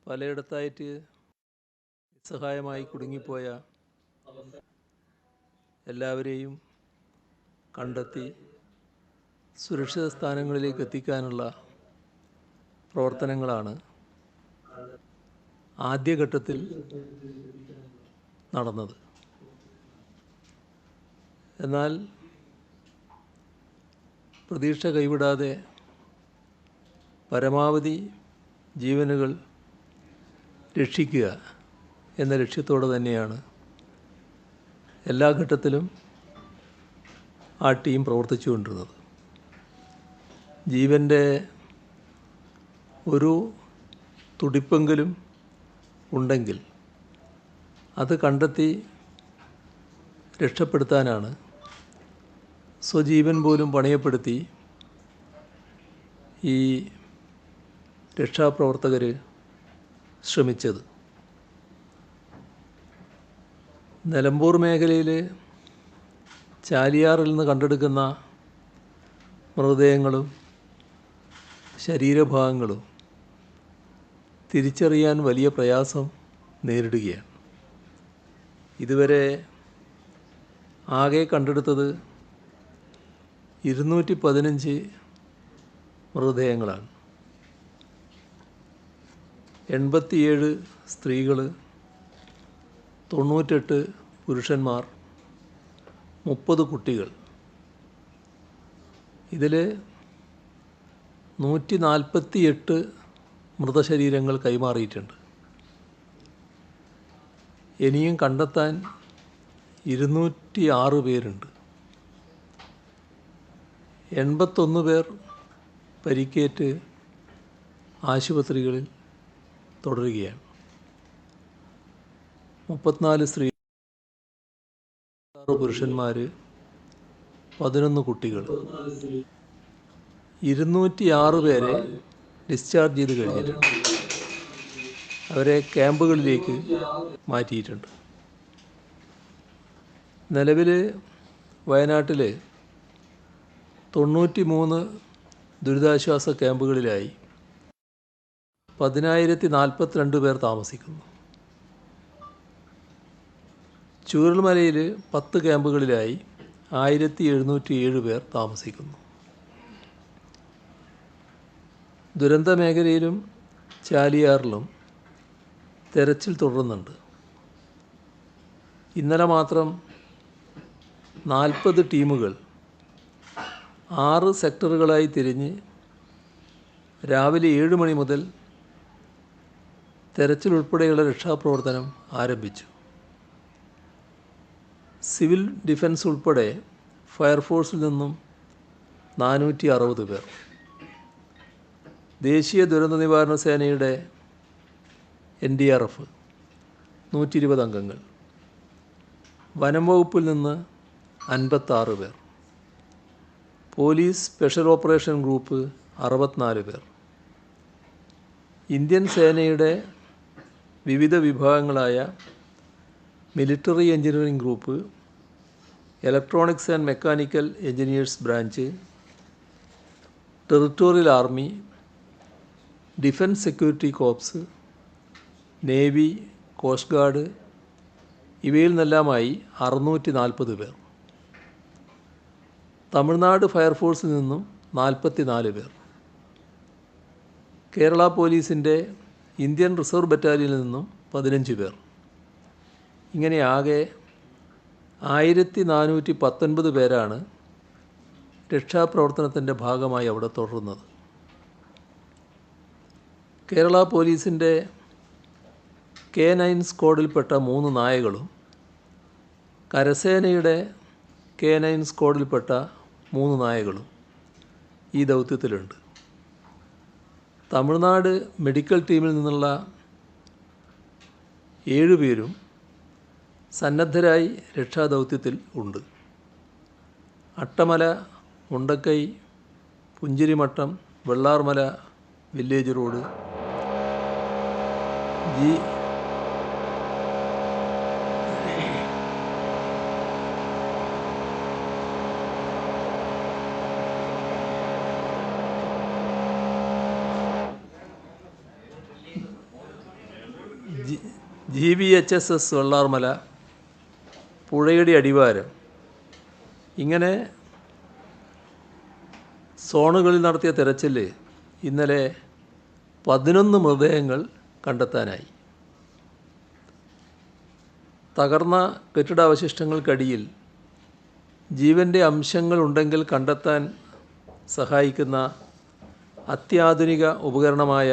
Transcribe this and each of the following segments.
പലയിടത്തായിട്ട് നിസ്സഹായമായി കുടുങ്ങിപ്പോയ എല്ലാവരെയും കണ്ടെത്തി സുരക്ഷിത സ്ഥാനങ്ങളിലേക്ക് എത്തിക്കാനുള്ള പ്രവർത്തനങ്ങളാണ് ആദ്യഘട്ടത്തിൽ നടന്നത്. എന്നാൽ പ്രതീക്ഷ കൈവിടാതെ പരമാവധി ജീവനുകൾ രക്ഷിക്കുക എന്ന ലക്ഷ്യത്തോടെ തന്നെയാണ് എല്ലാ ഘട്ടത്തിലും ആ ടീം പ്രവർത്തിച്ചുകൊണ്ടിരുന്നത്. ജീവൻ്റെ ഒരു തുടിപ്പെങ്കിലും ഉണ്ടെങ്കിൽ അത് കണ്ടെത്തി രക്ഷപ്പെടുത്താനാണ് സ്വജീവൻ പോലും പണയപ്പെടുത്തി ഈ രക്ഷാപ്രവർത്തകർ ശ്രമിച്ചത്. നിലമ്പൂർ മേഖലയിൽ ചാലിയാറിൽ നിന്ന് കണ്ടെടുക്കുന്ന മൃതദേഹങ്ങളും ശരീരഭാഗങ്ങളും തിരിച്ചറിയാൻ വലിയ പ്രയാസം നേരിടുകയാണ്. ഇതുവരെ ആകെ കണ്ടെടുത്തത് 215 മൃതദേഹങ്ങളാണ്. 87 സ്ത്രീകൾ, 98 പുരുഷന്മാർ, 30 കുട്ടികൾ. ഇതിൽ 148 മൃതശരീരങ്ങൾ കൈമാറിയിട്ടുണ്ട്. ഇനിയും കണ്ടെത്താൻ 206 പേരുണ്ട്. 81 പേർ പരിക്കേറ്റ് ആശുപത്രികളിൽ തുടരുകയാണ്. 34 സ്ത്രീ, 6 പുരുഷന്മാർ, 11 കുട്ടികൾ. 206 പേരെ ഡിസ്ചാർജ് ചെയ്ത് കഴിഞ്ഞിട്ടുണ്ട്. അവരെ ക്യാമ്പുകളിലേക്ക് മാറ്റിയിട്ടുണ്ട്. നിലവിൽ വയനാട്ടിൽ 93 ദുരിതാശ്വാസ ക്യാമ്പുകളിലായി 10,042 പേർ താമസിക്കുന്നു. ചൂരൽമലയിൽ 10 ക്യാമ്പുകളിലായി 1,707 പേർ താമസിക്കുന്നു. ദുരന്ത മേഖലയിലും ചാലിയാറിലും തെരച്ചിൽ തുടരുന്നുണ്ട്. ഇന്നലെ മാത്രം 40 ടീമുകൾ 6 സെക്ടറുകളായി തിരിഞ്ഞ് രാവിലെ 7 മണി മുതൽ തെരച്ചിൽ ഉൾപ്പെടെയുള്ള രക്ഷാപ്രവർത്തനം ആരംഭിച്ചു. സിവിൽ ഡിഫൻസ് ഉൾപ്പെടെ ഫയർഫോഴ്സിൽ നിന്നും 460 പേർ, ദേശീയ ദുരന്ത നിവാരണ സേനയുടെ NDRF 120 അംഗങ്ങൾ, വനം വകുപ്പിൽ നിന്ന് 56 പേർ, പോലീസ് സ്പെഷ്യൽ ഓപ്പറേഷൻ ഗ്രൂപ്പ് 64 പേർ, ഇന്ത്യൻ സേനയുടെ വിവിധ വിഭാഗങ്ങളായ military engineering group, electronics and mechanical engineers branch, territorial army, defence security corps, navy, coast guard ഇവയിൽ നിന്നെല്ലാമായി 640 പേർ. തമിഴ്നാട് ഫയർഫോഴ്സിൽ നിന്നും 44 പേർ. കേരള പോലീസിൻ്റെ ഇന്ത്യൻ റിസർവ് ബറ്റാലിയനിൽ നിന്നും 15 പേർ. ഇങ്ങനെ ആകെ 1419 പേരാണ് രക്ഷാപ്രവർത്തനത്തിൻ്റെ ഭാഗമായി അവിടെ തുടരുന്നത്. കേരള പോലീസിൻ്റെ K9 സ്ക്വാഡിൽപ്പെട്ട 3 നായകളും കരസേനയുടെ K9 സ്ക്വാഡിൽപ്പെട്ട 3 നായകളും ഈ ദൗത്യത്തിലുണ്ട്. തമിഴ്നാട് മെഡിക്കൽ ടീമിൽ നിന്നുള്ള 7 പേരും സന്നദ്ധരായി രക്ഷാദൗത്യത്തിൽ ഉണ്ട്. Attamala, Mundakkai, Punchirimattom, Vellarmala village road, GVHSS Vellarmala, പുഴയുടെ അടിവാരം, ഇങ്ങനെ സോണുകളിൽ നടത്തിയ തെരച്ചിൽ ഇന്നലെ 11 മൃതദേഹങ്ങൾ കണ്ടെത്താനായി. തകർന്ന കെട്ടിടാവശിഷ്ടങ്ങൾക്കടിയിൽ ജീവൻ്റെ അംശങ്ങളുണ്ടെങ്കിൽ കണ്ടെത്താൻ സഹായിക്കുന്ന അത്യാധുനിക ഉപകരണമായ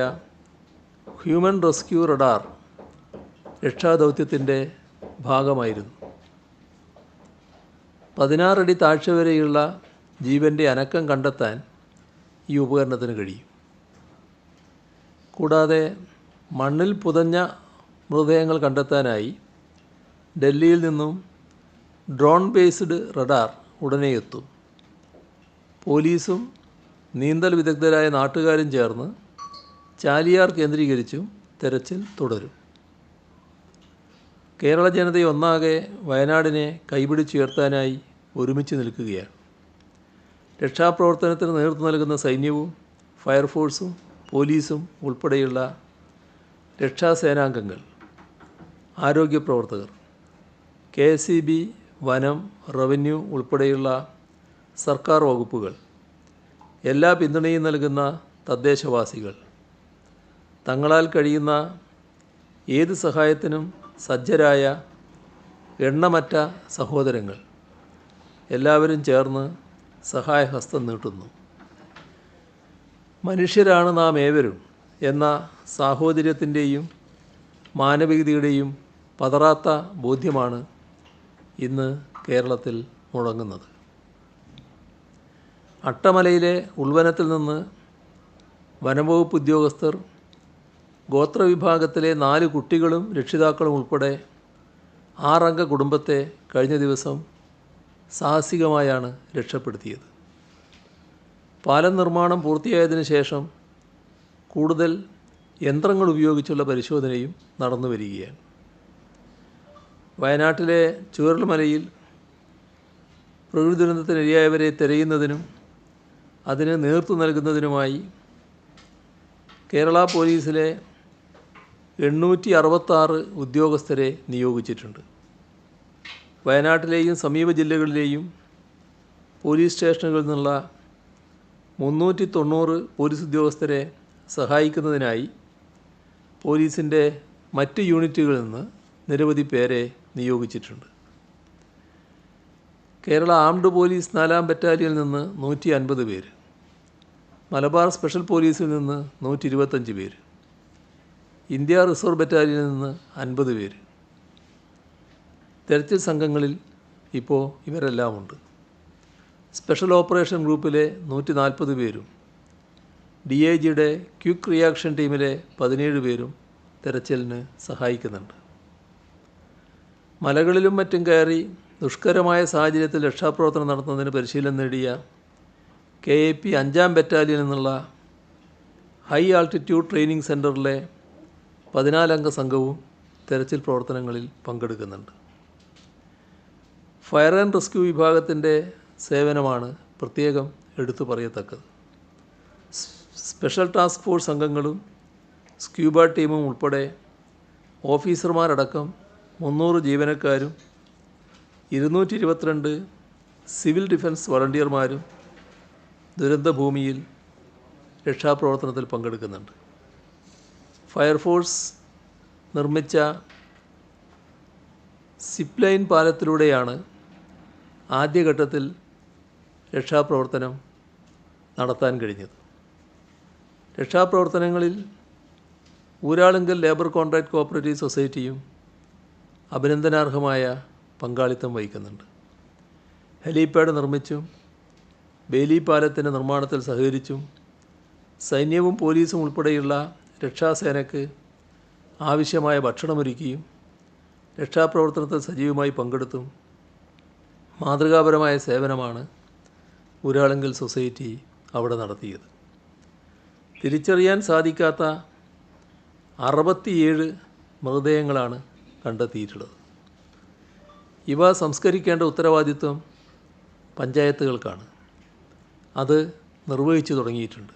ഹ്യൂമൻ റെസ്ക്യൂ റഡാർ രക്ഷാദൗത്യത്തിൻ്റെ ഭാഗമായിരുന്നു. 16 അടി താഴ്ച വരെയുള്ള ജീവൻ്റെ അനക്കം കണ്ടെത്താൻ ഈ ഉപകരണത്തിന് കഴിയും. കൂടാതെ മണ്ണിൽ പുതഞ്ഞ മൃതദേഹങ്ങൾ കണ്ടെത്താനായി ഡൽഹിയിൽ നിന്നും ഡ്രോൺ ബേസ്ഡ് റഡാർ ഉടനെ എത്തും. പോലീസും നീന്തൽ വിദഗ്ധരായ നാട്ടുകാരും ചേർന്ന് ചാലിയാർ കേന്ദ്രീകരിച്ചും തെരച്ചിൽ തുടരും. കേരള ജനതയൊന്നാകെ വയനാടിനെ കൈപിടിച്ചുയർത്താനായി ഒരുമിച്ച് നിൽക്കുകയാണ്. രക്ഷാപ്രവർത്തനത്തിന് നേതൃത്വം നൽകുന്ന സൈന്യവും ഫയർഫോഴ്സും പോലീസും ഉൾപ്പെടെയുള്ള രക്ഷാസേനാംഗങ്ങൾ, ആരോഗ്യ പ്രവർത്തകർ, KSEB, വനം, റവന്യൂ ഉൾപ്പെടെയുള്ള സർക്കാർ വകുപ്പുകൾ, എല്ലാ പിന്തുണയും നൽകുന്ന തദ്ദേശവാസികൾ, തങ്ങളാൽ കഴിയുന്ന ഏത് സഹായത്തിനും സജ്ജരായ എണ്ണമറ്റ സഹോദരങ്ങൾ എല്ലാവരും ചേർന്ന് സഹായഹസ്തം നീട്ടുന്നു. മനുഷ്യരാണ് നാം ഏവരും എന്ന സാഹോദര്യത്തിൻ്റെയും മാനവികതയുടെയും പതറാത്ത ബോധ്യമാണ് ഇന്ന് കേരളത്തിൽ മുഴങ്ങുന്നത്. അട്ടമലയിലെ ഉൾവനത്തിൽ നിന്ന് വനംവകുപ്പ് ഉദ്യോഗസ്ഥർ ഗോത്രവിഭാഗത്തിലെ 4 കുട്ടികളും രക്ഷിതാക്കളും ഉൾപ്പെടെ 6 അംഗ കുടുംബത്തെ കഴിഞ്ഞ ദിവസം സാഹസികമായാണ് രക്ഷപ്പെടുത്തിയത്. പാലം നിർമ്മാണം പൂർത്തിയായതിനു ശേഷം കൂടുതൽ യന്ത്രങ്ങൾ ഉപയോഗിച്ചുള്ള പരിശോധനയും നടന്നു വരികയാണ്. വയനാട്ടിലെ ചൂരൽമലയിൽ പ്രകൃതി ദുരന്തത്തിനിരയായവരെ തിരയുന്നതിനും അതിന് നേതൃത്വം നൽകുന്നതിനുമായി കേരള പോലീസിലെ 866 ഉദ്യോഗസ്ഥരെ നിയോഗിച്ചിട്ടുണ്ട്. വയനാട്ടിലെയും സമീപ ജില്ലകളിലെയും പോലീസ് സ്റ്റേഷനുകളിൽ നിന്നുള്ള 390 പോലീസ് ഉദ്യോഗസ്ഥരെ സഹായിക്കുന്നതിനായി പോലീസിൻ്റെ മറ്റ് യൂണിറ്റുകളിൽ നിന്ന് നിരവധി പേരെ നിയോഗിച്ചിട്ടുണ്ട്. കേരള ആംഡ് പോലീസ് 4-ാം ബറ്റാലിയനിൽ നിന്ന് 150 പേര്, മലബാർ സ്പെഷ്യൽ പോലീസിൽ നിന്ന് 125 പേര്, ഇന്ത്യ റിസർവ് ബറ്റാലിയനിൽ നിന്ന് 50 പേര്. തെരച്ചിൽ സംഘങ്ങളിൽ ഇപ്പോൾ ഇവരെല്ലാമുണ്ട്. സ്പെഷ്യൽ ഓപ്പറേഷൻ ഗ്രൂപ്പിലെ 140 പേരും DIGയുടെ ക്വിക്ക് റിയാക്ഷൻ ടീമിലെ 17 പേരും തെരച്ചിലിന് സഹായിക്കുന്നുണ്ട്. മലകളിലും മറ്റും കയറി ദുഷ്കരമായ സാഹചര്യത്തിൽ രക്ഷാപ്രവർത്തനം നടത്തുന്നതിന് പരിശീലനം നേടിയ KAP 5-ാം ബറ്റാലിയനിൽ നിന്നുള്ള ഹൈ ആൾട്ടിറ്റ്യൂഡ് ട്രെയിനിങ് സെൻറ്ററിലെ 14 അംഗ സംഘവും തെരച്ചിൽ പ്രവർത്തനങ്ങളിൽ പങ്കെടുക്കുന്നുണ്ട്. ഫയർ ആൻഡ് റെസ്ക്യൂ വിഭാഗത്തിൻ്റെ സേവനമാണ് പ്രത്യേകം എടുത്തു പറയത്തക്കത്. സ്പെഷ്യൽ ടാസ്ക് ഫോഴ്സ് അംഗങ്ങളും സ്ക്യൂബ ടീമും ഉൾപ്പെടെ ഓഫീസർമാരടക്കം 300 ജീവനക്കാരും 222 സിവിൽ ഡിഫൻസ് വളണ്ടിയർമാരും ദുരന്തഭൂമിയിൽ രക്ഷാപ്രവർത്തനത്തിൽ പങ്കെടുക്കുന്നുണ്ട്. ഫയർഫോഴ്സ് നിർമ്മിച്ച സിപ്പ് ലൈൻ പാലത്തിലൂടെയാണ് ആദ്യഘട്ടത്തിൽ രക്ഷാപ്രവർത്തനം നടത്താൻ കഴിഞ്ഞത്. രക്ഷാപ്രവർത്തനങ്ങളിൽ ഊരാളുങ്കൽ ലേബർ കോൺട്രാക്ട് കോഓപ്പറേറ്റീവ് സൊസൈറ്റിയും അഭിനന്ദനാർഹമായ പങ്കാളിത്തം വഹിക്കുന്നുണ്ട്. ഹെലിപാഡ് നിർമ്മിച്ചും ബേലി പാലത്തിൻ്റെ നിർമ്മാണത്തിൽ സഹകരിച്ചും സൈന്യവും പോലീസും ഉൾപ്പെടെയുള്ള രക്ഷാസേനയ്ക്ക് ആവശ്യമായ ഭക്ഷണമൊരുക്കിയും രക്ഷാപ്രവർത്തനത്തിൽ സജീവമായി പങ്കെടുത്തും മാതൃകാപരമായ സേവനമാണ് ഊരാളുങ്കൽ സൊസൈറ്റി അവിടെ നടത്തിയത്. തിരിച്ചറിയാൻ സാധിക്കാത്ത 67 മൃതദേഹങ്ങളാണ് കണ്ടെത്തിയിട്ടുള്ളത്. ഇവ സംസ്കരിക്കേണ്ട ഉത്തരവാദിത്വം പഞ്ചായത്തുകൾക്കാണ്. അത് നിർവഹിച്ചു തുടങ്ങിയിട്ടുണ്ട്.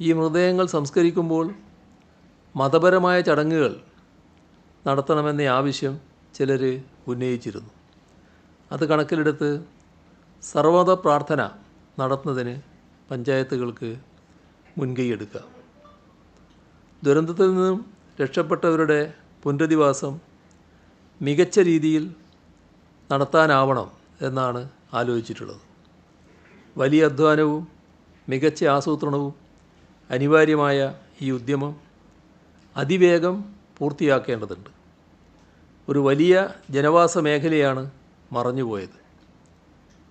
ഈ മൃതദേഹങ്ങൾ സംസ്കരിക്കുമ്പോൾ മതപരമായ ചടങ്ങുകൾ നടത്തണമെന്ന ആവശ്യം ചിലർ ഉന്നയിച്ചിരുന്നു. അത് കണക്കിലെടുത്ത് സർവ്വമത പ്രാർത്ഥന നടത്തുന്നതിന് പഞ്ചായത്തുകൾക്ക് മുൻകൈയെടുക്കാം. ദുരന്തത്തിൽ നിന്നും രക്ഷപ്പെട്ടവരുടെ പുനരധിവാസം മികച്ച രീതിയിൽ നടത്താനാവണം എന്നാണ് ആലോചിച്ചിട്ടുള്ളത്. വലിയ അധ്വാനവും മികച്ച ആസൂത്രണവും അനിവാര്യമായ ഈ ഉദ്യമം അതിവേഗം പൂർത്തിയാക്കേണ്ടതുണ്ട്. ഒരു വലിയ ജനവാസ മേഖലയാണ് മറഞ്ഞുപോയത്.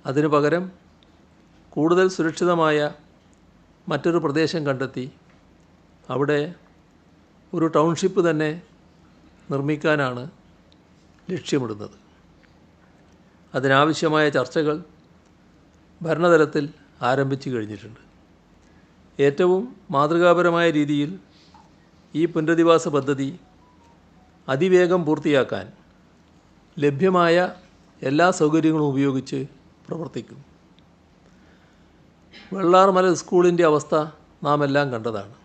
അതിനു പകരം കൂടുതൽ സുരക്ഷിതമായ മറ്റൊരു പ്രദേശം കണ്ടെത്തി അവിടെ ഒരു ടൗൺഷിപ്പ് തന്നെ നിർമ്മിക്കാനാണ് ലക്ഷ്യമിടുന്നത്. അതിനാവശ്യമായ ചർച്ചകൾ ഭരണതലത്തിൽ ആരംഭിച്ചു കഴിഞ്ഞിട്ടുണ്ട്. ഏറ്റവും മാതൃകാപരമായ രീതിയിൽ ഈ പുനരധിവാസ പദ്ധതി അതിവേഗം പൂർത്തിയാക്കാൻ ലഭ്യമായ എല്ലാ സൗകര്യങ്ങളും ഉപയോഗിച്ച് പ്രവർത്തിക്കും. വെള്ളാർമല സ്കൂളിൻ്റെ അവസ്ഥ നാം എല്ലാം കണ്ടതാണ്.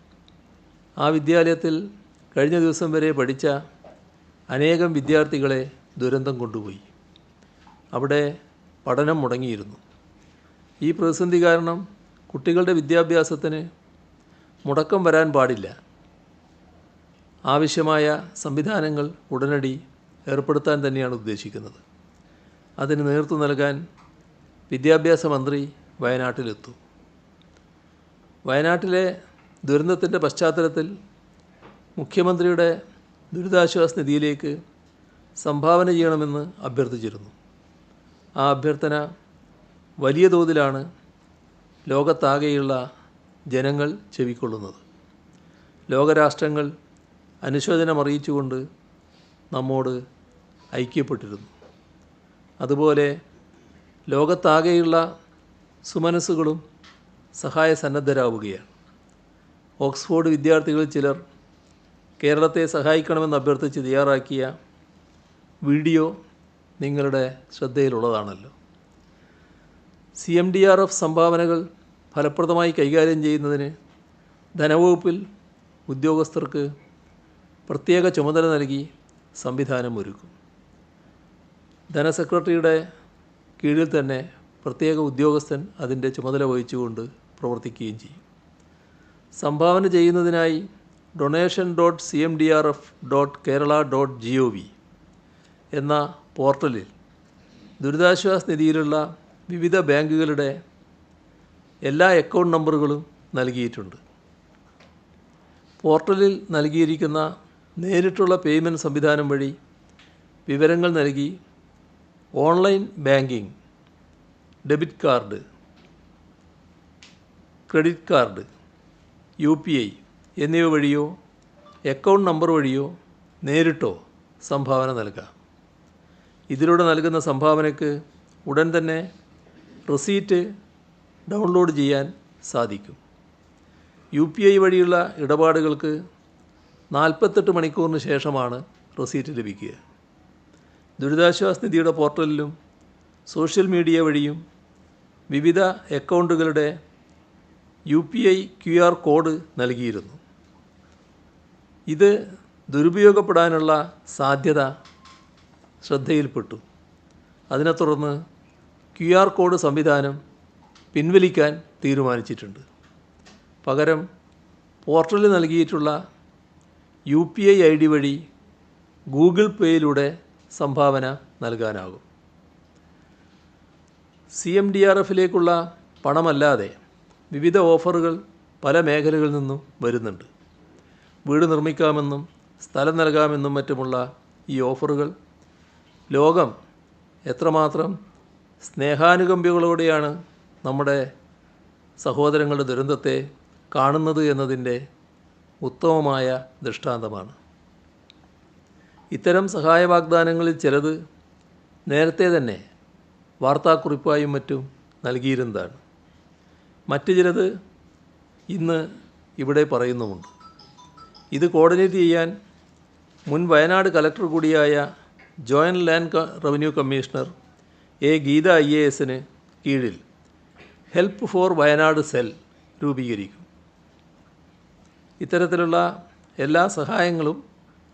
ആ വിദ്യാലയത്തിൽ കഴിഞ്ഞ ദിവസം വരെ പഠിച്ച അനേകം വിദ്യാർത്ഥികളെ ദുരന്തം കൊണ്ടുപോയി. അവിടെ പഠനം മുടങ്ങിയിരുന്നു. ഈ പ്രതിസന്ധി കാരണം കുട്ടികളുടെ വിദ്യാഭ്യാസത്തിന് മുടക്കം വരാൻ പാടില്ല. ആവശ്യമായ സംവിധാനങ്ങൾ ഉടനടി ഏർപ്പെടുത്താൻ തന്നെയാണ് ഉദ്ദേശിക്കുന്നത്. അതിന് നേതൃത്വം നൽകാൻ വിദ്യാഭ്യാസ മന്ത്രി വയനാട്ടിലെത്തും. വയനാട്ടിലെ ദുരന്തത്തിൻ്റെ പശ്ചാത്തലത്തിൽ മുഖ്യമന്ത്രിയുടെ ദുരിതാശ്വാസ നിധിയിലേക്ക് സംഭാവന ചെയ്യണമെന്ന് അഭ്യർത്ഥിച്ചിരുന്നു. ആ അഭ്യർത്ഥന വലിയ തോതിലാണ് ലോകത്താകെയുള്ള ജനങ്ങൾ ചെവിക്കൊള്ളുന്നത്. ലോകരാഷ്ട്രങ്ങൾ അനുശോചനം അറിയിച്ചുകൊണ്ട് നമ്മോട് ഐക്യപ്പെട്ടിരുന്നു. അതുപോലെ ലോകത്താകെയുള്ള സുമനസ്സുകളും സഹായ സന്നദ്ധരാവുകയാണ്. ഓക്സ്ഫോർഡ് വിദ്യാർത്ഥികളിൽ ചിലർ കേരളത്തെ സഹായിക്കണമെന്ന് അഭ്യർത്ഥിച്ച് തയ്യാറാക്കിയ വീഡിയോ നിങ്ങളുടെ ശ്രദ്ധയിലുള്ളതാണല്ലോ. CMDRF സംഭാവനകൾ ഫലപ്രദമായി കൈകാര്യം ചെയ്യുന്നതിന് ധനവകുപ്പിൽ ഉദ്യോഗസ്ഥർക്ക് പ്രത്യേക ചുമതല നൽകി സംവിധാനം ഒരുക്കും. ധനസെക്രട്ടറിയുടെ കീഴിൽ തന്നെ പ്രത്യേക ഉദ്യോഗസ്ഥൻ അതിൻ്റെ ചുമതല വഹിച്ചുകൊണ്ട് പ്രവർത്തിക്കുകയും ചെയ്യും. സംഭാവന ചെയ്യുന്നതിനായി donation.cmdrf.kerala.gov എന്ന പോർട്ടലിൽ ദുരിതാശ്വാസ നിധിയിലുള്ള വിവിധ ബാങ്കുകളുടെ എല്ലാ അക്കൗണ്ട് നമ്പറുകളും നൽകിയിട്ടുണ്ട്. പോർട്ടലിൽ നൽകിയിരിക്കുന്ന നേരിട്ടുള്ള പേയ്മെൻറ്റ് സംവിധാനം വഴി വിവരങ്ങൾ നൽകി online banking, debit card, credit card, UPI എന്നിവ വഴിയോ അക്കൗണ്ട് നമ്പർ വഴിയോ നേരിട്ടോ സംഭാവന നൽകാം. ഇതിലൂടെ നൽകുന്ന സംഭാവനയ്ക്ക് ഉടൻ തന്നെ റെസീറ്റ് ഡൗൺലോഡ് ചെയ്യാൻ സാധിക്കും. UPI വഴിയുള്ള ഇടപാടുകൾക്ക് 48 മണിക്കൂറിന് ശേഷമാണ് റെസീറ്റ് ലഭിക്കുക. ദുരിതാശ്വാസ നിധിയുടെ പോർട്ടലിലും സോഷ്യൽ മീഡിയ വഴിയും വിവിധ അക്കൗണ്ടുകളുടെ UPI QR കോഡ് നൽകിയിരുന്നു. ഇത് ദുരുപയോഗപ്പെടാനുള്ള സാധ്യത ശ്രദ്ധയിൽപ്പെട്ടു. അതിനെ തുടർന്ന് QR കോഡ് സംവിധാനം പിൻവലിക്കാൻ തീരുമാനിച്ചിട്ടുണ്ട്. പകരം പോർട്ടലിൽ നൽകിയിട്ടുള്ള UPI ID വഴി ഗൂഗിൾ പേയിലൂടെ സംഭാവന നൽകാനാകും. CMDRFിലേക്കുള്ള പണമല്ലാതെ വിവിധ ഓഫറുകൾ പല മേഖലകളിൽ നിന്നും വരുന്നുണ്ട്. വീട് നിർമ്മിക്കാമെന്നും സ്ഥലം നൽകാമെന്നും മറ്റുമുള്ള ഈ ഓഫറുകൾ ലോകം എത്രമാത്രം സ്നേഹാനുകമ്പകളോടെയാണ് നമ്മുടെ സഹോദരങ്ങളുടെ ദുരന്തത്തെ കാണുന്നത് എന്നതിൻ്റെ ഉത്തമമായ ദൃഷ്ടാന്തമാണ്. ഇത്തരം സഹായ വാഗ്ദാനങ്ങളിൽ ചിലത് നേരത്തെ തന്നെ വാർത്താക്കുറിപ്പായും മറ്റും നൽകിയിരുന്നതാണ്. മറ്റു ചിലത് ഇന്ന് ഇവിടെ പറയുന്നുമുണ്ട്. ഇത് കോർഡിനേറ്റ് ചെയ്യാൻ മുൻ വയനാട് കലക്ടർ കൂടിയായ joint land revenue commissioner Geetha IASന് കീഴിൽ ഹെൽപ്പ് ഫോർ വയനാട് സെൽ രൂപീകരിക്കും. ഇത്തരത്തിലുള്ള എല്ലാ സഹായങ്ങളും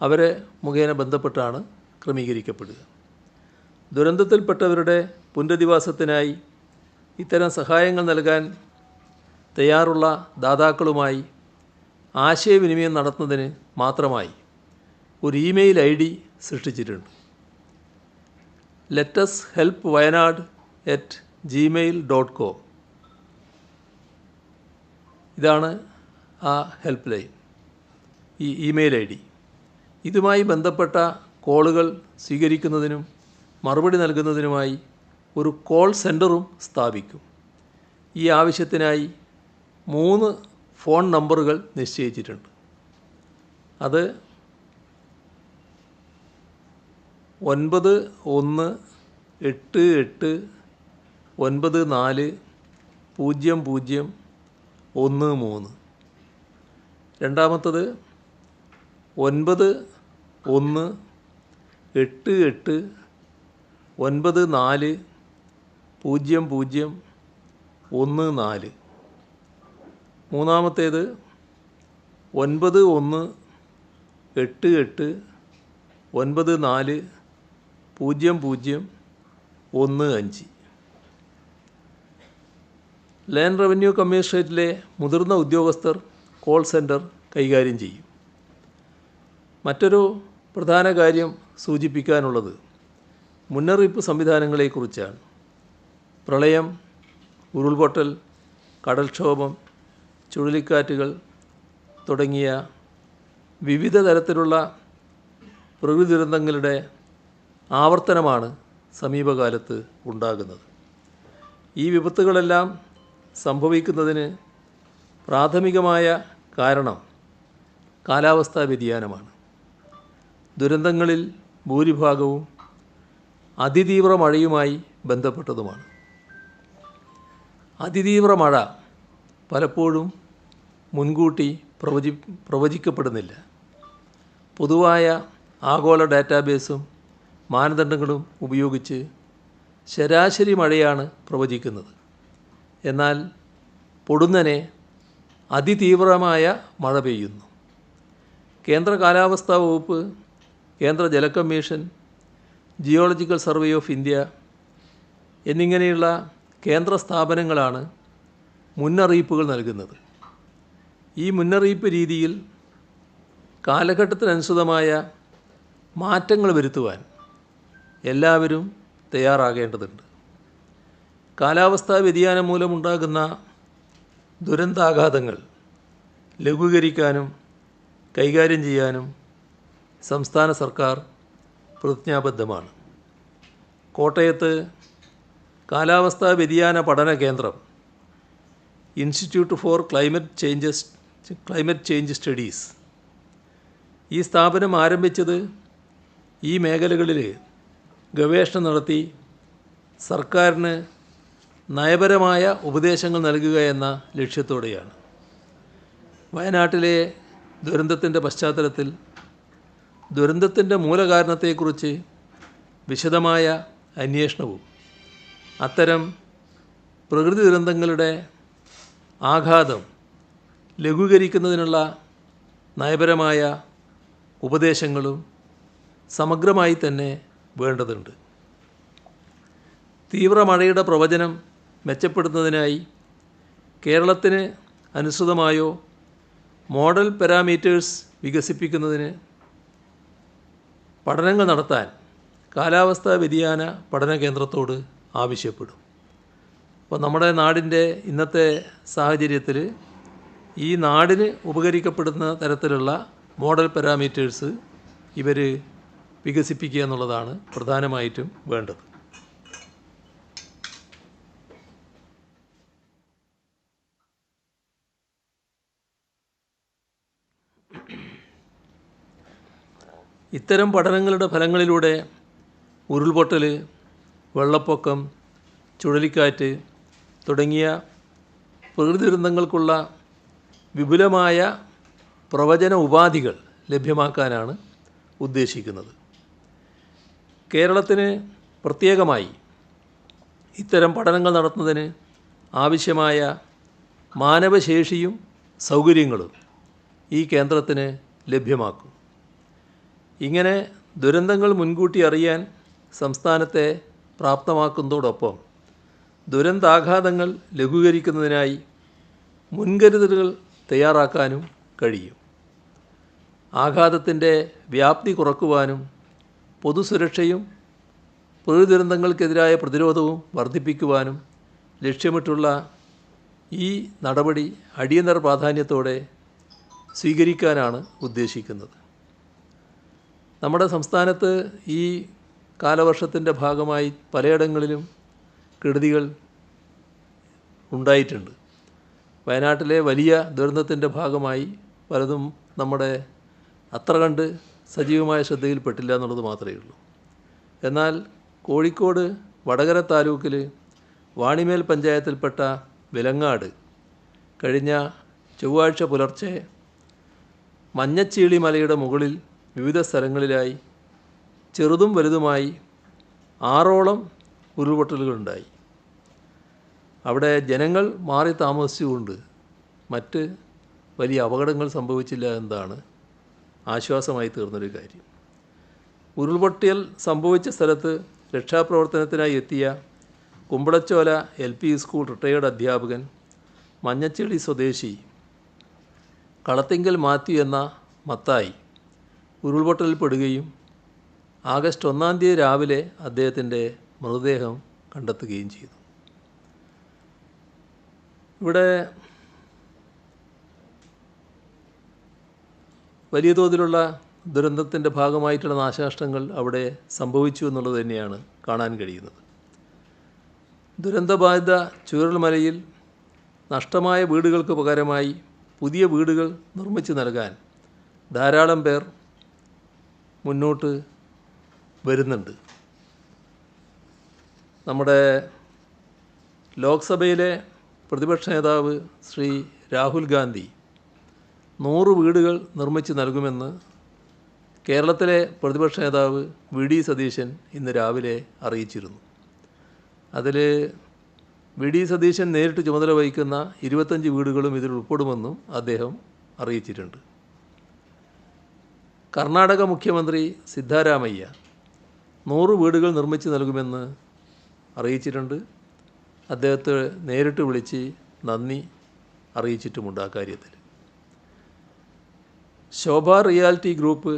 അവരെ മുഖേന ബന്ധപ്പെട്ടാണ് ക്രമീകരിക്കപ്പെടുക. ദുരന്തത്തിൽപ്പെട്ടവരുടെ പുനരധിവാസത്തിനായി ഇത്തരം സഹായങ്ങൾ നൽകാൻ തയ്യാറുള്ള ദാതാക്കളുമായി ആശയവിനിമയം നടത്തുന്നതിന് മാത്രമായി ഒരു ഇമെയിൽ ID സൃഷ്ടിച്ചിട്ടുണ്ട്. letushelpwayanad@gmail.com. ഇതാണ് ആ ഹെൽപ്പ് ലൈൻ, ഈ ഇമെയിൽ ID. ഇതുമായി ബന്ധപ്പെട്ട കോളുകൾ സ്വീകരിക്കുന്നതിനും മറുപടി നൽകുന്നതിനുമായി ഒരു കോൾ സെൻ്ററും സ്ഥാപിക്കും. ഈ ആവശ്യത്തിനായി 3 ഫോൺ നമ്പറുകൾ നിശ്ചയിച്ചിട്ടുണ്ട്. അത് 9188940013, രണ്ടാമത്തത് 9188940014, മൂന്നാമത്തേത് 9188940015. ലാൻഡ് റവന്യൂ കമ്മീഷണറേറ്റിലെ മുതിർന്ന ഉദ്യോഗസ്ഥർ കോൾ സെൻ്റർ കൈകാര്യം ചെയ്യും. മറ്റൊരു പ്രധാന കാര്യം സൂചിപ്പിക്കാനുള്ളത് മുന്നറിയിപ്പ് സംവിധാനങ്ങളെക്കുറിച്ചാണ്. പ്രളയം, ഉരുൾപൊട്ടൽ, കടൽക്ഷോഭം, ചുഴലിക്കാറ്റുകൾ തുടങ്ങിയ വിവിധ തരത്തിലുള്ള പ്രകൃതി ദുരന്തങ്ങളുടെ ആവർത്തനമാണ് സമീപകാലത്ത് ഉണ്ടാകുന്നത്. ഈ വിപത്തുകളെല്ലാം സംഭവിക്കുന്നതിന് പ്രാഥമികമായ കാരണം കാലാവസ്ഥാ വ്യതിയാനമാണ്. ദുരന്തങ്ങളിൽ ഭൂരിഭാഗവും അതിതീവ്ര മഴയുമായി ബന്ധപ്പെട്ടതുമാണ്. അതിതീവ്ര മഴ പലപ്പോഴും മുൻകൂട്ടി പ്രവചിക്കപ്പെടുന്നില്ല. പൊതുവായ ആഗോള ഡാറ്റാബേസും മാനദണ്ഡങ്ങളും ഉപയോഗിച്ച് ശരാശരി മഴയാണ് പ്രവചിക്കുന്നത്. എന്നാൽ പൊടുന്നനെ അതിതീവ്രമായ മഴ പെയ്യുന്നു. കേന്ദ്ര കാലാവസ്ഥാ വകുപ്പ്, കേന്ദ്ര ജല commission, geological survey of India എന്നിങ്ങനെയുള്ള കേന്ദ്ര സ്ഥാപനങ്ങളാണ് മുന്നറിയിപ്പുകൾ നൽകുന്നത്. ഈ മുന്നറിയിപ്പ് രീതിയിൽ കാലഘട്ടത്തിനനുസൃതമായ മാറ്റങ്ങൾ വരുത്തുവാൻ എല്ലാവരും തയ്യാറാകേണ്ടതുണ്ട്. കാലാവസ്ഥാ വ്യതിയാനം മൂലമുണ്ടാകുന്ന ദുരന്താഘാതങ്ങൾ ലഘൂകരിക്കാനും കൈകാര്യം ചെയ്യാനും സംസ്ഥാന സർക്കാർ പ്രതിജ്ഞാബദ്ധമാണ്. കോട്ടയത്ത് കാലാവസ്ഥാ വ്യതിയാന പഠന കേന്ദ്രം, institute four climate change studies, ഈ സ്ഥാപനം ആരംഭിച്ചത് ഈ മേഖലകളിൽ ഗവേഷണം നടത്തി സർക്കാരിന് നയപരമായ ഉപദേശങ്ങൾ നൽകുക എന്ന ലക്ഷ്യത്തോടെയാണ്. വയനാട്ടിലെ ദുരന്തത്തിൻ്റെ പശ്ചാത്തലത്തിൽ ദുരന്തത്തിൻ്റെ മൂലകാരണത്തെക്കുറിച്ച് വിശദമായ അന്വേഷണവും അത്തരം പ്രകൃതി ദുരന്തങ്ങളുടെ ആഘാതം ലഘൂകരിക്കുന്നതിനുള്ള നയപരമായ ഉപദേശങ്ങളും സമഗ്രമായി തന്നെ വേണ്ടതുണ്ട്. തീവ്രമഴയുടെ പ്രവചനം മെച്ചപ്പെടുത്തുന്നതിനായി കേരളത്തിന് അനുസൃതമായോ മോഡൽ പാരാമീറ്റേഴ്സ് വികസിപ്പിക്കുന്നതിന് പഠനങ്ങൾ നടത്താൻ കാലാവസ്ഥാ വ്യതിയാന പഠന കേന്ദ്രത്തോട് ആവശ്യപ്പെടും. അപ്പോൾ നമ്മുടെ നാടിൻ്റെ ഇന്നത്തെ സാഹചര്യത്തിൽ ഈ നാടിന് ഉപകരിക്കപ്പെടുന്ന തരത്തിലുള്ള മോഡൽ പാരാമീറ്റേഴ്സ് ഇവർ വികസിപ്പിക്കുക എന്നുള്ളതാണ് പ്രധാനമായിട്ടും വേണ്ടത്. ഇത്തരം പഠനങ്ങളുടെ ഫലങ്ങളിലൂടെ ഉരുൾപൊട്ടൽ, വെള്ളപ്പൊക്കം, ചുഴലിക്കാറ്റ് തുടങ്ങിയ പ്രകൃതി ദുരന്തങ്ങൾക്കുള്ള വിപുലമായ പ്രവചന ഉപാധികൾ ലഭ്യമാക്കാനാണ് ഉദ്ദേശിക്കുന്നത്. കേരളത്തിന് പ്രത്യേകമായി ഇത്തരം പഠനങ്ങൾ നടത്തുന്നതിന് ആവശ്യമായ മാനവശേഷിയും സൗകര്യങ്ങളും ഈ കേന്ദ്രത്തിന് ലഭ്യമാക്കും. ഇങ്ങനെ ദുരന്തങ്ങൾ മുൻകൂട്ടി അറിയാൻ സംസ്ഥാനത്തെ പ്രാപ്തമാക്കുന്നതോടൊപ്പം ദുരന്താഘാതങ്ങൾ ലഘൂകരിക്കുന്നതിനായി മുൻകരുതലുകൾ തയ്യാറാക്കാനും കഴിയും. ആഘാതത്തിൻ്റെ വ്യാപ്തി കുറക്കുവാനും പൊതുസുരക്ഷയും പ്രകൃതിദുരന്തങ്ങൾക്കെതിരായ പ്രതിരോധവും വർദ്ധിപ്പിക്കുവാനും ലക്ഷ്യമിട്ടുള്ള ഈ നടപടി അടിയന്തര പ്രാധാന്യത്തോടെ സ്വീകരിക്കാനാണ് ഉദ്ദേശിക്കുന്നത്. നമ്മുടെ സംസ്ഥാനത്ത് ഈ കാലവർഷത്തിൻ്റെ ഭാഗമായി പലയിടങ്ങളിലും കെടുതികൾ ഉണ്ടായിട്ടുണ്ട്. വയനാട്ടിലെ വലിയ ദുരന്തത്തിൻ്റെ ഭാഗമായി പലതും നമ്മുടെ അത്ര കണ്ട് സജീവമായ ശ്രദ്ധയിൽപ്പെട്ടില്ല എന്നുള്ളത് മാത്രമേ ഉള്ളൂ. എന്നാൽ കോഴിക്കോട് വടകര താലൂക്കിൽ വാണിമേൽ പഞ്ചായത്തിൽപ്പെട്ട വിലങ്ങാട് കഴിഞ്ഞ ചൊവ്വാഴ്ച പുലർച്ചെ മഞ്ഞച്ചീളി മലയുടെ മുകളിൽ വിവിധ സ്ഥലങ്ങളിലായി ചെറുതും വലുതുമായി 6ഓളം ഉരുൾപൊട്ടലുകളുണ്ടായി. അവിടെ ജനങ്ങൾ മാറി താമസിച്ചുകൊണ്ട് മറ്റ് വലിയ അപകടങ്ങൾ സംഭവിച്ചില്ല എന്നതാണ് ആശ്വാസമായി തീർന്നൊരു കാര്യം. ഉരുൾപൊട്ടൽ സംഭവിച്ച സ്ഥലത്ത് രക്ഷാപ്രവർത്തനത്തിനായി എത്തിയ കുമ്പളച്ചോല LP സ്കൂൾ റിട്ടയേർഡ് അധ്യാപകൻ മഞ്ഞച്ചെളി സ്വദേശി കളത്തിങ്കൽ മാത്യു എന്ന മത്തായി ഉരുൾപൊട്ടലിൽപ്പെടുകയും ആഗസ്റ്റ് 1-ാം തീയതി രാവിലെ അദ്ദേഹത്തിൻ്റെ മൃതദേഹം കണ്ടെത്തുകയും ചെയ്തു. ഇവിടെ വലിയ തോതിലുള്ള ദുരന്തത്തിൻ്റെ ഭാഗമായിട്ടുള്ള നാശനഷ്ടങ്ങൾ അവിടെ സംഭവിച്ചു എന്നുള്ളത് തന്നെയാണ് കാണാൻ കഴിയുന്നത്. ദുരന്തബാധിത ചൂരൽമലയിൽ നഷ്ടമായ വീടുകൾക്ക് പകരമായി പുതിയ വീടുകൾ നിർമ്മിച്ചു നൽകാൻ ധാരാളം പേർ മുന്നോട്ട് വരുന്നുണ്ട്. നമ്മുടെ ലോക്സഭയിലെ പ്രതിപക്ഷ നേതാവ് ശ്രീ രാഹുൽ ഗാന്ധി 100 വീടുകൾ നിർമ്മിച്ച് നൽകുമെന്ന് കേരളത്തിലെ പ്രതിപക്ഷ നേതാവ് VD സതീശൻ ഇന്ന് രാവിലെ അറിയിച്ചിരുന്നു. അതിൽ VD സതീശൻ നേരിട്ട് ചുമതല വഹിക്കുന്ന 25 വീടുകളും ഇതിൽ ഉൾപ്പെടുമെന്നും അദ്ദേഹം അറിയിച്ചിട്ടുണ്ട്. കർണാടക മുഖ്യമന്ത്രി സിദ്ധാരാമയ്യ 100 വീടുകൾ നിർമ്മിച്ച് നൽകുമെന്ന് അറിയിച്ചിട്ടുണ്ട്. അദ്ദേഹത്തെ നേരിട്ട് വിളിച്ച് നന്ദി അറിയിച്ചിട്ടുമുണ്ട്. ആ കാര്യത്തിൽ ശോഭ റിയാലിറ്റി ഗ്രൂപ്പ്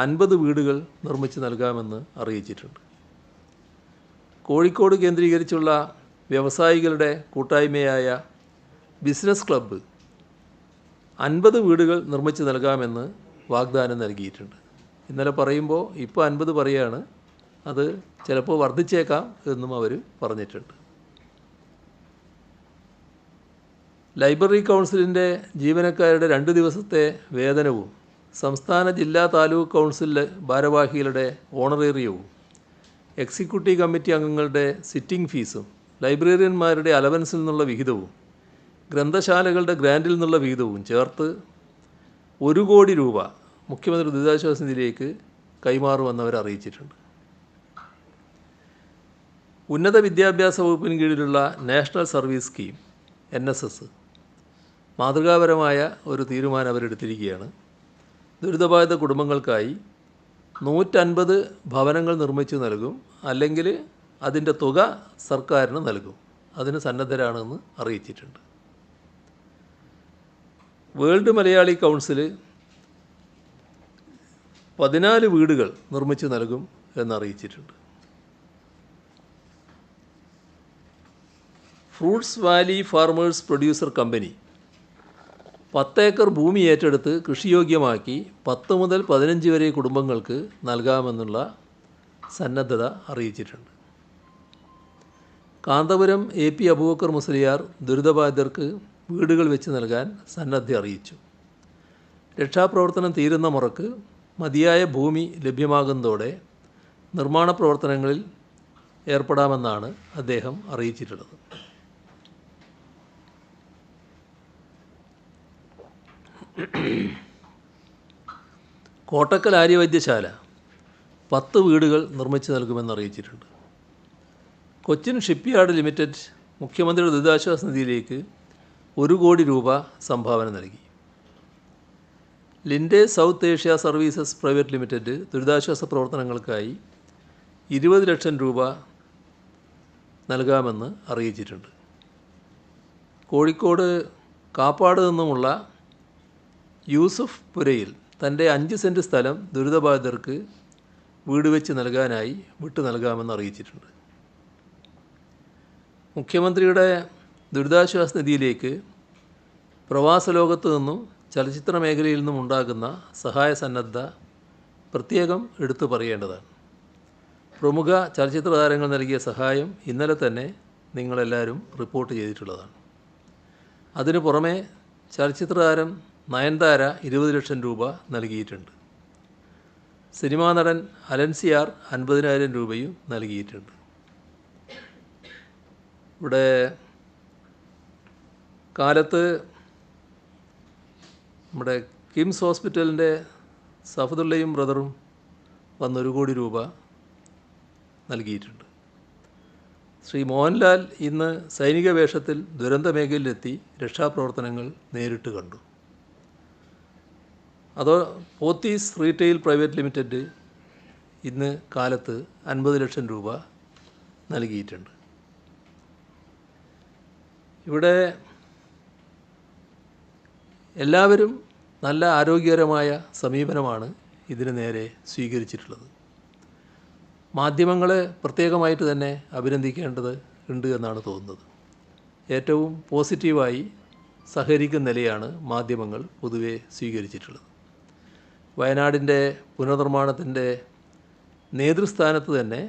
50 വീടുകൾ നിർമ്മിച്ച് നൽകാമെന്ന് അറിയിച്ചിട്ടുണ്ട്. കോഴിക്കോട് കേന്ദ്രീകരിച്ചുള്ള വ്യവസായികളുടെ കൂട്ടായ്മയായ ബിസിനസ് ക്ലബ്ബ് 50 വീടുകൾ നിർമ്മിച്ച് നൽകാമെന്ന് വാഗ്ദാനം നൽകിയിട്ടുണ്ട്. ഇന്നലെ പറയുമ്പോൾ ഇപ്പോൾ 50 പറയുകയാണ്. അത് ചിലപ്പോൾ വർദ്ധിച്ചേക്കാം എന്നും അവർ പറഞ്ഞിട്ടുണ്ട്. ലൈബ്രറി കൗൺസിലിൻ്റെ ജീവനക്കാരുടെ 2 ദിവസത്തെ വേതനവും സംസ്ഥാന ജില്ലാ താലൂക്ക് കൗൺസിൽ ഭാരവാഹികളുടെ ഓണറേറിയവും എക്സിക്യൂട്ടീവ് കമ്മിറ്റി അംഗങ്ങളുടെ സിറ്റിംഗ് ഫീസും ലൈബ്രറിയന്മാരുടെ അലവൻസിൽ നിന്നുള്ള വിഹിതവും ഗ്രന്ഥശാലകളുടെ ഗ്രാൻറ്റിൽ നിന്നുള്ള വിഹിതവും ചേർത്ത് 1 കോടി രൂപ മുഖ്യമന്ത്രി ദുരിതാശ്വാസ നിധിയിലേക്ക് കൈമാറുമെന്നവർ അറിയിച്ചിട്ടുണ്ട്. ഉന്നത വിദ്യാഭ്യാസ വകുപ്പിന് കീഴിലുള്ള നാഷണൽ സർവീസ് സ്കീം NSS മാതൃകാപരമായ ഒരു തീരുമാനം അവരെടുത്തിരിക്കുകയാണ്. ദുരിതബാധിത കുടുംബങ്ങൾക്കായി 150 ഭവനങ്ങൾ നിർമ്മിച്ചു നൽകും, അല്ലെങ്കിൽ അതിൻ്റെ തുക സർക്കാരിന് നൽകും. അതിന് സന്നദ്ധരാണെന്ന് അറിയിച്ചിട്ടുണ്ട്. വേൾഡ് മലയാളി കൗൺസിൽ 14 വീടുകൾ നിർമ്മിച്ചു നൽകും എന്നറിയിച്ചിട്ടുണ്ട്. Fruits valley farmers producer company 10 acre ഭൂമി ഏറ്റെടുത്ത് കൃഷിയോഗ്യമാക്കി 10 മുതൽ 15 വരെ കുടുംബങ്ങൾക്ക് നൽകാമെന്നുള്ള സന്നദ്ധത അറിയിച്ചിട്ടുണ്ട്. കാന്തപുരം AP അബൂബക്കർ മുസ്ലിയാർ ദുരിതബാധിതർക്ക് വീടുകൾ വെച്ച് നൽകാൻ സന്നദ്ധ അറിയിച്ചു. രക്ഷാപ്രവർത്തനം തീരുന്ന മുറക്ക് മതിയായ ഭൂമി ലഭ്യമാകുന്നതോടെ നിർമ്മാണ പ്രവർത്തനങ്ങളിൽ ഏർപ്പെടാമെന്നാണ് അദ്ദേഹം അറിയിച്ചിട്ടുള്ളത്. കോട്ടക്കൽ ആര്യവൈദ്യശാല 10 വീടുകൾ നിർമ്മിച്ചു നൽകുമെന്ന് അറിയിച്ചിട്ടുണ്ട്. കൊച്ചിൻ ഷിപ്പ്യാർഡ് ലിമിറ്റഡ് മുഖ്യമന്ത്രിയുടെ ദുരിതാശ്വാസ നിധിയിലേക്ക് 1 കോടി രൂപ സംഭാവന നൽകി. Linde south Asia services private limited ദുരിതാശ്വാസ പ്രവർത്തനങ്ങൾക്കായി 20 ലക്ഷം രൂപ നൽകാമെന്ന് അറിയിച്ചിട്ടുണ്ട്. കോഴിക്കോട് കാപ്പാട് നിന്നുമുള്ള യൂസുഫ് പുരയിൽ തൻ്റെ 5 സെൻറ്റ് സ്ഥലം ദുരിതബാധിതർക്ക് വീട് വെച്ച് നൽകാനായി വിട്ടു നൽകാമെന്ന് അറിയിച്ചിട്ടുണ്ട്. മുഖ്യമന്ത്രിയുടെ ദുരിതാശ്വാസ നിധിയിലേക്ക് പ്രവാസ ലോകത്തു നിന്നും ചലച്ചിത്ര മേഖലയിൽ നിന്നും ഉണ്ടാകുന്ന സഹായ സന്നദ്ധ പ്രത്യേകം എടുത്തു പറയേണ്ടതാണ്. പ്രമുഖ ചലച്ചിത്ര താരങ്ങൾ നൽകിയ സഹായം ഇന്നലെ തന്നെ നിങ്ങളെല്ലാവരും റിപ്പോർട്ട് ചെയ്തിട്ടുള്ളതാണ്. അതിനു പുറമെ ചലച്ചിത്ര താരം നയൻതാര 20 ലക്ഷം രൂപ നൽകിയിട്ടുണ്ട്. സിനിമാ നടൻ അലൻസിയാർ 50,000 രൂപയും നൽകിയിട്ടുണ്ട്. ഇവിടെ കാലത്ത് നമ്മുടെ കിംസ് ഹോസ്പിറ്റലിൻ്റെ സഫദുള്ളയും ബ്രദറും വന്ന് 1 കോടി രൂപ നൽകിയിട്ടുണ്ട്. ശ്രീ മോഹൻലാൽ ഇന്ന് സൈനിക വേഷത്തിൽ ദുരന്ത മേഖലയിലെത്തി രക്ഷാപ്രവർത്തനങ്ങൾ നേരിട്ട് കണ്ടു. അതോ പോത്തീസ് റീറ്റെയിൽ പ്രൈവറ്റ് ലിമിറ്റഡ് ഇന്ന് കാലത്ത് 50 ലക്ഷം രൂപ നൽകിയിട്ടുണ്ട്. ഇവിടെ എല്ലാവരും നല്ല ആരോഗ്യകരമായ സമീപനമാണ് ഇതിന് നേരെ സ്വീകരിച്ചിട്ടുള്ളത്. മാധ്യമങ്ങളെ പ്രത്യേകമായിട്ട് തന്നെ അഭിനന്ദിക്കേണ്ടത് ഉണ്ട് എന്നാണ് തോന്നുന്നത്. ഏറ്റവും പോസിറ്റീവായി സഹകരിക്കുന്ന നിലയാണ് മാധ്യമങ്ങൾ പൊതുവെ സ്വീകരിച്ചിട്ടുള്ളത്. വയനാടിൻ്റെ പുനർനിർമ്മാണത്തിൻ്റെ നേതൃസ്ഥാനത്ത് തന്നെ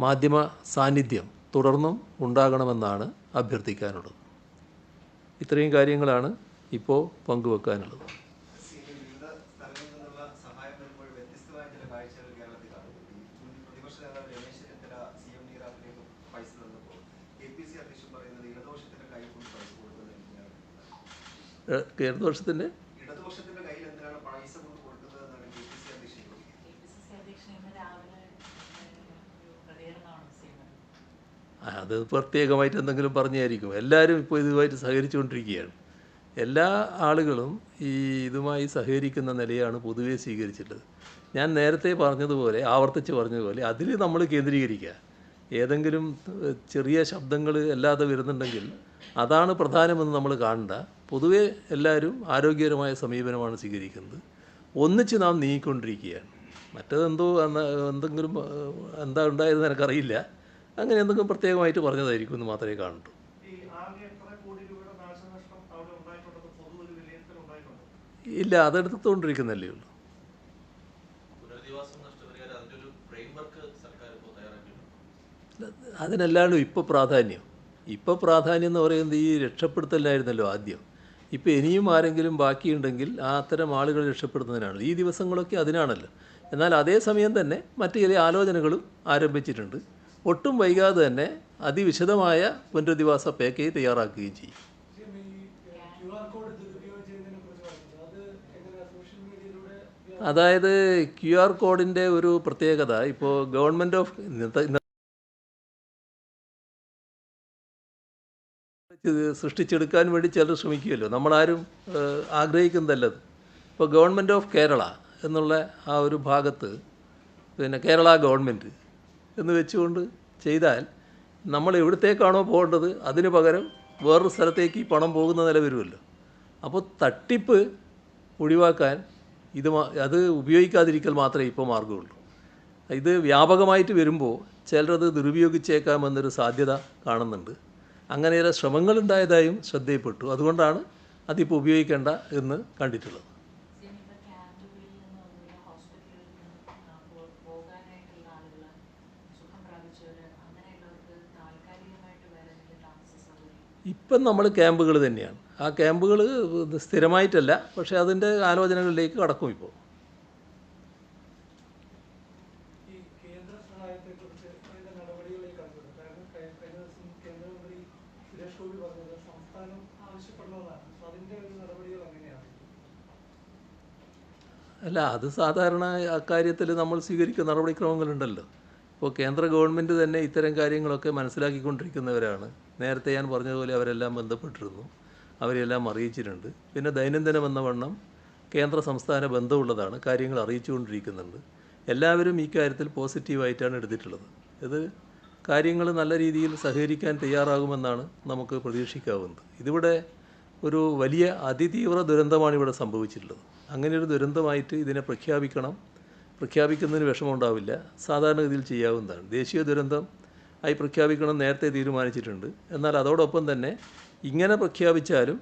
മാധ്യമ സാന്നിധ്യം തുടർന്നും ഉണ്ടാകണമെന്നാണ് അഭ്യർത്ഥിക്കാനുള്ളത്. ഇത്രയും കാര്യങ്ങളാണ് ഇപ്പോൾ പങ്കുവെക്കാനുള്ളത്. ഇടതുപക്ഷത്തിൻ്റെ അത് പ്രത്യേകമായിട്ട് എന്തെങ്കിലും പറഞ്ഞായിരിക്കും. എല്ലാവരും ഇപ്പോൾ ഇതുമായിട്ട് സഹകരിച്ചുകൊണ്ടിരിക്കുകയാണ്. എല്ലാ ആളുകളും ഈ ഇതുമായി സഹകരിക്കുന്ന നിലയാണ് പൊതുവേ സ്വീകരിച്ചിട്ടുള്ളത്. ഞാൻ നേരത്തെ പറഞ്ഞതുപോലെ ആവർത്തിച്ച് പറഞ്ഞതുപോലെ അതിൽ നമ്മൾ കേന്ദ്രീകരിക്കുക. ഏതെങ്കിലും ചെറിയ ശബ്ദങ്ങൾ അല്ലാതെ വരുന്നുണ്ടെങ്കിൽ അതാണ് പ്രധാനമെന്ന് നമ്മൾ കാണണ്ട. പൊതുവേ എല്ലാവരും ആരോഗ്യകരമായ സമീപനമാണ് സ്വീകരിക്കുന്നത്. ഒന്നിച്ച് നാം നീങ്ങിക്കൊണ്ടിരിക്കുകയാണ്. മറ്റതെന്തോ എന്തെങ്കിലും എന്താ ഉണ്ടായതെന്ന് എനിക്കറിയില്ല. അങ്ങനെ എന്തെങ്കിലും പ്രത്യേകമായിട്ട് പറഞ്ഞതായിരിക്കും എന്ന് മാത്രമേ കാണുള്ളൂ. ഇല്ല, അതെടുത്തുകൊണ്ടിരിക്കുന്നല്ലേ ഉള്ളൂ. അതിനല്ലാണ്ട് ഇപ്പോൾ പ്രാധാന്യം എന്ന് പറയുന്നത് ഈ രക്ഷപ്പെടുത്തലായിരുന്നല്ലോ ആദ്യം. ഇപ്പോൾ ഇനിയും ആരെങ്കിലും ബാക്കിയുണ്ടെങ്കിൽ അത്തരം ആളുകളെ രക്ഷപ്പെടുത്തുന്നതിനാണ്. ഈ ദിവസങ്ങളൊക്കെ അതിനാണല്ലോ. എന്നാൽ അതേസമയം തന്നെ മറ്റു ചില ആലോചനകളും ആരംഭിച്ചിട്ടുണ്ട്. ഒട്ടും വൈകാതെ തന്നെ അതിവിശദമായ പുനരധിവാസ പാക്കേജ് തയ്യാറാക്കുകയും ചെയ്യും. അതായത് QR കോഡിൻ്റെ ഒരു പ്രത്യേകത ഇപ്പോൾ ഗവൺമെൻറ് ഓഫ് സൃഷ്ടിച്ചെടുക്കാൻ വേണ്ടി ചിലർ ശ്രമിക്കുമല്ലോ. നമ്മളാരും ആഗ്രഹിക്കുന്നതല്ലത്. ഇപ്പോൾ ഗവൺമെൻറ് ഓഫ് കേരള എന്നുള്ള ആ ഒരു ഭാഗത്ത് കേരള ഗവൺമെൻറ് എന്ന് വെച്ചുകൊണ്ട് ചെയ്താൽ നമ്മൾ എവിടത്തേക്കാണോ പോകേണ്ടത് അതിന് പകരം വേറൊരു സ്ഥലത്തേക്ക് ഈ പണം പോകുന്ന നില വരുമല്ലോ. അപ്പോൾ തട്ടിപ്പ് ഒഴിവാക്കാൻ അത് ഉപയോഗിക്കാതിരിക്കൽ മാത്രമേ ഇപ്പോൾ മാർഗമുള്ളൂ. ഇത് വ്യാപകമായിട്ട് വരുമ്പോൾ ചിലരത് ദുരുപയോഗിച്ചേക്കാമെന്നൊരു സാധ്യത കാണുന്നുണ്ട്. അങ്ങനെയുള്ള ശ്രമങ്ങളുണ്ടായതായും ശ്രദ്ധയിൽപ്പെട്ടു. അതുകൊണ്ടാണ് അതിപ്പോൾ ഉപയോഗിക്കേണ്ട എന്ന് കണ്ടിട്ടുള്ളത്. ഇപ്പം നമ്മൾ ക്യാമ്പുകൾ തന്നെയാണ്. ആ ക്യാമ്പുകൾ സ്ഥിരമായിട്ടല്ല, പക്ഷേ അതിൻ്റെ ആലോചനകളിലേക്ക് കടക്കും. ഇപ്പോൾ അല്ല, അത് സാധാരണ അക്കാര്യത്തിൽ നമ്മൾ സ്വീകരിക്കുന്ന നടപടിക്രമങ്ങളുണ്ടല്ലോ. ഇപ്പോൾ കേന്ദ്ര ഗവൺമെൻറ് തന്നെ ഇത്തരം കാര്യങ്ങളൊക്കെ മനസ്സിലാക്കിക്കൊണ്ടിരിക്കുന്നവരാണ്. നേരത്തെ ഞാൻ പറഞ്ഞതുപോലെ അവരെല്ലാം ബന്ധപ്പെട്ടിരുന്നു, അവരെല്ലാം അറിയിച്ചിട്ടുണ്ട്. പിന്നെ ദൈനംദിനമെന്ന വണ്ണം കേന്ദ്ര സംസ്ഥാന ബന്ധമുള്ളതാണ്, കാര്യങ്ങൾ അറിയിച്ചുകൊണ്ടിരിക്കുന്നുണ്ട്. എല്ലാവരും ഈ കാര്യത്തിൽ പോസിറ്റീവായിട്ടാണ് എടുത്തിട്ടുള്ളത്. ഇത് കാര്യങ്ങൾ നല്ല രീതിയിൽ സഹകരിക്കാൻ തയ്യാറാകുമെന്നാണ് നമുക്ക് പ്രതീക്ഷിക്കാവുന്നത്. ഇതിവിടെ ഒരു വലിയ അതിതീവ്ര ദുരന്തമാണ് ഇവിടെ സംഭവിച്ചിട്ടുള്ളത്. അങ്ങനെയൊരു ദുരന്തമായിട്ട് ഇതിനെ പ്രഖ്യാപിക്കുന്നതിന് വിഷമമുണ്ടാവില്ല, സാധാരണഗതിയിൽ ചെയ്യാവുന്നതാണ്. ദേശീയ ദുരന്തം ആയി പ്രഖ്യാപിക്കണം നേരത്തെ തീരുമാനിച്ചിട്ടുണ്ട്. എന്നാൽ അതോടൊപ്പം തന്നെ ഇങ്ങനെ പ്രഖ്യാപിച്ചാലും